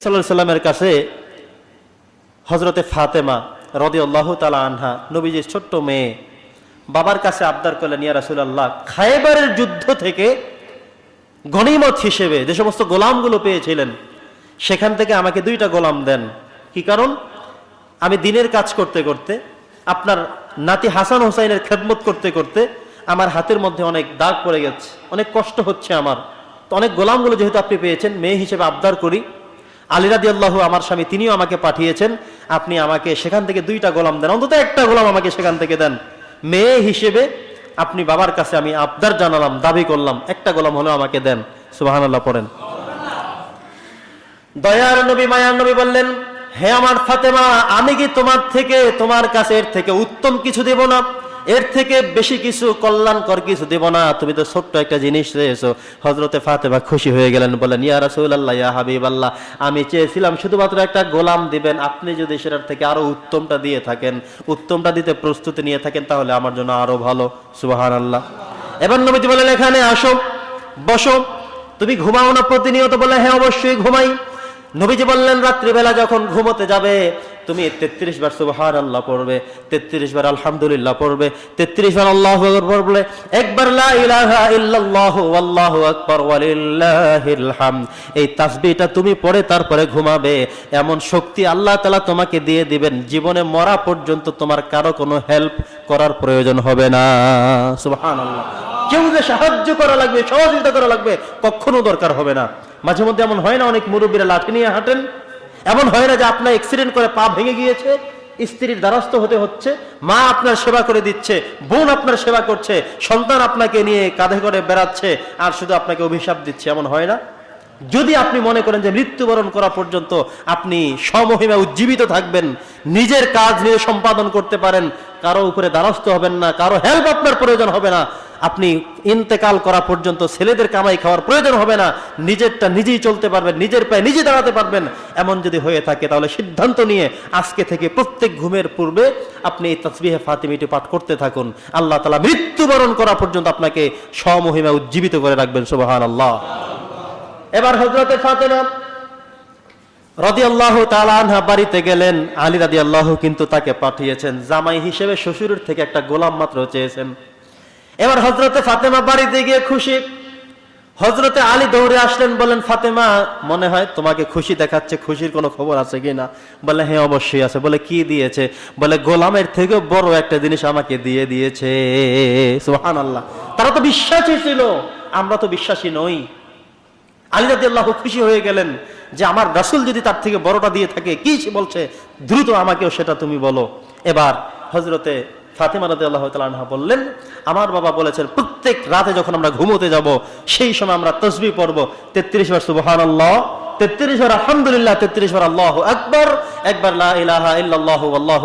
সাল্লাল্লাহু আলাইহি সাল্লামের কাছে হযরতে ফাতেমা রাদিয়াল্লাহু তাআলা আনহা নবীজির ছোট্ট মেয়ে বাবার কাছে আবদার করলেন, ইয়া রাসূলুল্লাহ, খায়বারের যুদ্ধ থেকে গনিমত হিসেবে যে সমস্ত গোলামগুলো পেয়েছিলেন সেখান থেকে আমাকে 2টা গোলাম দেন। কি কারণ? আমি দিনের কাজ করতে করতে, আপনার নাতি হাসান হোসাইনের খেদমত করতে করতে আমার হাতের মধ্যে অনেক দাগ পড়ে গেছে, অনেক কষ্ট হচ্ছে আমার। তো অনেক গোলামগুলো যেহেতু আপনি পেয়েছেন, মেয়ে হিসেবে আবদার করি, আলী রাদিয়াল্লাহু আমার স্বামী তিনিও আমাকে পাঠিয়েছেন, আপনি আমাকে সেখান থেকে 2টা গোলাম দেন, অন্তত একটা গোলাম আমাকে সেখান থেকে দেন। মেয়ে হিসেবে আপনি বাবার কাছে আমি আবদার জানালাম, দাবি করলাম, একটা গোলাম হলেও আমাকে দেন। সুবহানাল্লাহ পড়েন। দয়ার নবী, মায়ার নবী বললেন, হে আমার ফাতেমা, আমি কি তোমার থেকে, তোমার কাছে এর থেকে উত্তম কিছু দেব না, এর থেকে বেশি কিছু কল্যাণকর কিছু দেব না? তুমি তো ছোট্ট একটা জিনিস চেয়েছো। হযরতে ফাতেমা খুশি হয়ে গেলেন, বলেন, ইয়া রাসূলুল্লাহ, ইয়া হাবিবাল্লাহ, আমি চেয়েছিলাম শুধুমাত্র একটা গোলাম দিবেন, আপনি যদি সেটার থেকে আরো উত্তমটা দিয়ে থাকেন, উত্তমটা দিতে প্রস্তুতি নিয়ে থাকেন, তাহলে আমার জন্য আরো ভালো। সুবহানাল্লাহ। এবার নবীজি বলেন, এখানে আসো, বসো, তুমি ঘুমাও না প্রতিনিয়ত? বলে, হ্যাঁ অবশ্যই ঘুমাই। নবীজি বললেন, রাত্রিবেলা যখন ঘুমোতে যাবে তুমি 33 বার সুবহানাল্লাহ পড়বে, 33 বার আলহামদুলিল্লাহ পড়বে, 33 বার আল্লাহু আকবার পড়বে, একবার লা ইলাহা ইল্লাল্লাহ ওয়াল্লাহু আকবার ওয়ালিল্লাহিল হামদ। এই তাসবিহটা তুমি পড়ে তারপরে ঘুমাবে। এমন শক্তি আল্লাহ তাআলা তোমাকে দিয়ে দিবেন, জীবনে মরা পর্যন্ত তোমার কারো কোনো হেল্প করার প্রয়োজন হবে না। সুবহানাল্লাহ। কেউ যে সাহায্য করা লাগবে, সহযোগিতা করা লাগবে, কখনো দরকার হবে না। মাঝে মধ্যে এমন হয় না, অনেক মুরব্বীরা লাঠি নিয়ে হাঁটেন, এমন হয় না যে আপনার অ্যাক্সিডেন্ট করে পা ভেঙে গিয়েছে, স্ত্রীর দ্বারস্থ হতে হচ্ছে, মা আপনার সেবা করে দিচ্ছে, বোন আপনার সেবা করছে, সন্তান আপনাকে নিয়ে কাঁধে করে বেড়াচ্ছে, আর শুধু আপনাকে অভিশাপ দিচ্ছে, এমন হয় না? যদি আপনি মনে করেন যে মৃত্যুবরণ করা পর্যন্ত আপনি সমহিমা উজ্জীবিত থাকবেন, নিজের কাজ নিয়ে সম্পাদন করতে পারেন, কারো উপরে দ্বারস্থ হবেন না, কারো হেল্প আপনার প্রয়োজন হবে না, আপনি ইন্তেকাল করা পর্যন্ত ছেলেদের কামাই খাওয়ার প্রয়োজন হবে না, নিজেরটা নিজেই চলতে পারবেন, নিজের পায়ে নিজে দাঁড়াতে পারবেন, এমন যদি হয়ে থাকে তাহলে সিদ্ধান্ত নিয়ে আজকে থেকে প্রত্যেক ঘুমের পূর্বে আপনি এই তাসবিহে ফাতিমিটি পাঠ করতে থাকুন। আল্লাহ তাআলা মৃত্যুবরণ করা পর্যন্ত আপনাকে সমহিমা উজ্জীবিত করে রাখবেন। সুবহানাল্লাহ। এবার হযরতে ফাতেমা রাদিয়াল্লাহু তাআলা আনহা বাড়িতে গেলেন। আলী রাদিয়াল্লাহু কিন্তু তাকে পাঠিয়েছেন, জামাই হিসেবে শ্বশুরের থেকে একটা গোলাম মাত্র চেয়েছেন। এবার হযরতে ফাতেমা বাড়িতে গিয়ে খুশি। হযরতে আলী দৌড়ে আসলেন, বলেন, ফাতেমা, মনে হয় তোমাকে খুশি দেখাচ্ছে, খুশির কোনো খবর আছে কিনা? বলে, হ্যাঁ অবশ্যই আছে। বলে, কি দিয়েছে? বলে, গোলামের থেকে বড় একটা জিনিস আমাকে দিয়ে দিয়েছে। সুবহানাল্লাহ। তারা তো বিশ্বাসী ছিল, আমরা তো বিশ্বাসী নই। আলী রাদিয়াল্লাহু খুশি হয়ে গেলেন যে আমার রাসূল যদি তার থেকে বড়টা দিয়ে থাকে, কি সে বলছে, দ্রুত আমাকেও সেটা তুমি বলো। এবার হযরতে ফাতেমা রাদিয়াল্লাহু তাআলা আনহা বললেন, আমার বাবা বলেছেন প্রত্যেক রাতে যখন আমরা ঘুমোতে যাব সেই সময় আমরা তাসবিহ পড়ব, 33 বার সুবহানাল্লাহ, 33 বার আলহামদুলিল্লাহ, 33 বার আল্লাহু আকবার, একবার লা ইলাহা ইল্লাল্লাহু আল্লাহু